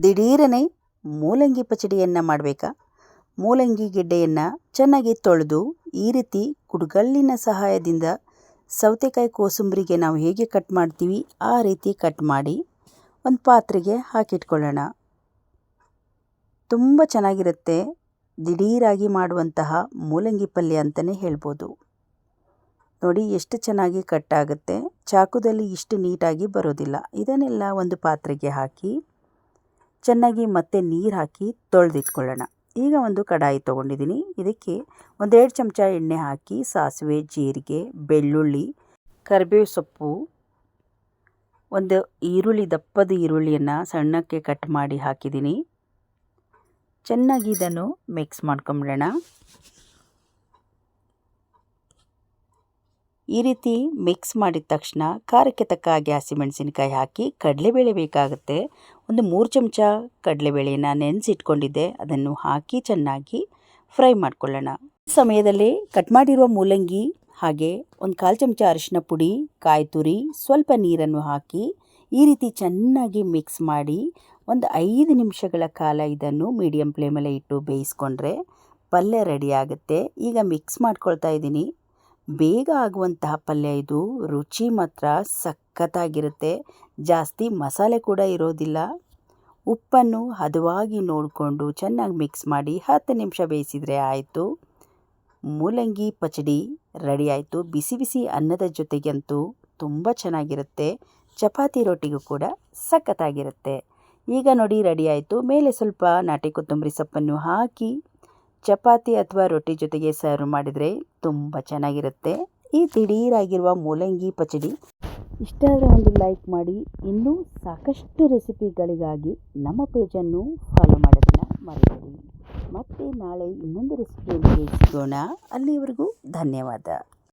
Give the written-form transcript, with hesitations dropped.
ದಿಢೀರನೆ ಮೂಲಂಗಿ ಪಚಡಿಯನ್ನು ಮಾಡಬೇಕಾ? ಮೂಲಂಗಿ ಗೆಡ್ಡೆಯನ್ನು ಚೆನ್ನಾಗಿ ತೊಳೆದು ಈ ರೀತಿ ಕುಡ್ಗಲ್ಲಿನ ಸಹಾಯದಿಂದ ಸೌತೆಕಾಯಿ ಕೋಸಂಬರಿಗೆ ನಾವು ಹೇಗೆ ಕಟ್ ಮಾಡ್ತೀವಿ ಆ ರೀತಿ ಕಟ್ ಮಾಡಿ ಒಂದು ಪಾತ್ರೆಗೆ ಹಾಕಿಟ್ಕೊಳ್ಳೋಣ. ತುಂಬ ಚೆನ್ನಾಗಿರುತ್ತೆ. ದಿಢೀರಾಗಿ ಮಾಡುವಂತಹ ಮೂಲಂಗಿ ಪಲ್ಯ ಅಂತಲೇ ಹೇಳ್ಬೋದು. ನೋಡಿ ಎಷ್ಟು ಚೆನ್ನಾಗಿ ಕಟ್ ಆಗುತ್ತೆ. ಚಾಕುದಲ್ಲಿ ಇಷ್ಟು ನೀಟಾಗಿ ಬರೋದಿಲ್ಲ. ಇದನ್ನೆಲ್ಲ ಒಂದು ಪಾತ್ರೆಗೆ ಹಾಕಿ ಚೆನ್ನಾಗಿ ಮತ್ತೆ ನೀರು ಹಾಕಿ ತೊಳೆದಿಟ್ಕೊಳ್ಳೋಣ. ಈಗ ಒಂದು ಕಡಾಯಿ ತೊಗೊಂಡಿದ್ದೀನಿ. ಇದಕ್ಕೆ 1-2 ಚಮಚ ಎಣ್ಣೆ ಹಾಕಿ ಸಾಸಿವೆ, ಜೀರಿಗೆ, ಬೆಳ್ಳುಳ್ಳಿ, ಕರಿಬೇವು ಸೊಪ್ಪು, ಒಂದು ಈರುಳ್ಳಿ, ದಪ್ಪದ ಈರುಳ್ಳಿಯನ್ನು ಸಣ್ಣಕ್ಕೆ ಕಟ್ ಮಾಡಿ ಹಾಕಿದ್ದೀನಿ. ಚೆನ್ನಾಗಿ ಇದನ್ನು ಮಿಕ್ಸ್ ಮಾಡ್ಕೊಂಬಿಡೋಣ. ಈ ರೀತಿ ಮಿಕ್ಸ್ ಮಾಡಿದ ತಕ್ಷಣ ಖಾರಕ್ಕೆ ತಕ್ಕ ಹಾಗೆ ಹಸಿಮೆಣಸಿನಕಾಯಿ ಹಾಕಿ ಕಡಲೆಬೇಳೆ ಬೇಕಾಗುತ್ತೆ. ಒಂದು 3 ಚಮಚ ಕಡಲೆಬೇಳೆಯನ್ನು ನೆನೆಸಿಟ್ಕೊಂಡಿದ್ದೆ, ಅದನ್ನು ಹಾಕಿ ಚೆನ್ನಾಗಿ ಫ್ರೈ ಮಾಡ್ಕೊಳ್ಳೋಣ. ಈ ಸಮಯದಲ್ಲಿ ಕಟ್ ಮಾಡಿರುವ ಮೂಲಂಗಿ ಹಾಗೆ 1/4 ಚಮಚ ಅರಿಶಿನ ಪುಡಿ, ಕಾಯಿ ತುರಿ, ಸ್ವಲ್ಪ ನೀರನ್ನು ಹಾಕಿ ಈ ರೀತಿ ಚೆನ್ನಾಗಿ ಮಿಕ್ಸ್ ಮಾಡಿ ಒಂದು 5 ನಿಮಿಷಗಳ ಕಾಲ ಇದನ್ನು ಮೀಡಿಯಂ ಫ್ಲೇಮಲ್ಲೇ ಇಟ್ಟು ಬೇಯಿಸ್ಕೊಂಡ್ರೆ ಪಲ್ಯ ರೆಡಿ ಆಗುತ್ತೆ. ಈಗ ಮಿಕ್ಸ್ ಮಾಡ್ಕೊಳ್ತಾ ಇದ್ದೀನಿ. ಬೇಗ ಆಗುವಂತಹ ಪಲ್ಯ ಇದು. ರುಚಿ ಮಾತ್ರ ಸಖತ್ತಾಗಿರುತ್ತೆ. ಜಾಸ್ತಿ ಮಸಾಲೆ ಕೂಡ ಇರೋದಿಲ್ಲ. ಉಪ್ಪನ್ನು ಹದವಾಗಿ ನೋಡಿಕೊಂಡು ಚೆನ್ನಾಗಿ ಮಿಕ್ಸ್ ಮಾಡಿ 10 ನಿಮಿಷ ಬೇಯಿಸಿದರೆ ಆಯಿತು. ಮೂಲಂಗಿ ಪಚಡಿ ರೆಡಿ ಆಯಿತು. ಬಿಸಿ ಬಿಸಿ ಅನ್ನದ ಜೊತೆಗಂತೂ ತುಂಬ ಚೆನ್ನಾಗಿರುತ್ತೆ. ಚಪಾತಿ ರೊಟ್ಟಿಗೂ ಕೂಡ ಸಖತ್ತಾಗಿರುತ್ತೆ. ಈಗ ನೋಡಿ ರೆಡಿ ಆಯಿತು. ಮೇಲೆ ಸ್ವಲ್ಪ ನಾಟಿ ಕೊತ್ತಂಬರಿ ಸೊಪ್ಪನ್ನು ಹಾಕಿ ಚಪಾತಿ ಅಥವಾ ರೊಟ್ಟಿ ಜೊತೆಗೆ ಸರ್ವ್ ಮಾಡಿದರೆ ತುಂಬ ಚೆನ್ನಾಗಿರುತ್ತೆ. ಈ ದಿಢೀರಾಗಿರುವ ಮೂಲಂಗಿ ಪಚಡಿ ಇಷ್ಟ ಆದರೆ ಒಂದು ಲೈಕ್ ಮಾಡಿ. ಇನ್ನೂ ಸಾಕಷ್ಟು ರೆಸಿಪಿಗಳಿಗಾಗಿ ನಮ್ಮ ಪೇಜನ್ನು ಫಾಲೋ ಮಾಡೋದನ್ನು ಮರೆಯಬೇಡಿ. ಮತ್ತೆ ನಾಳೆ ಇನ್ನೊಂದು ರೆಸಿಪಿಯೊಂದಿಗೆ ಸಿಗೋಣ. ಅಲ್ಲಿವರೆಗೂ ಧನ್ಯವಾದ.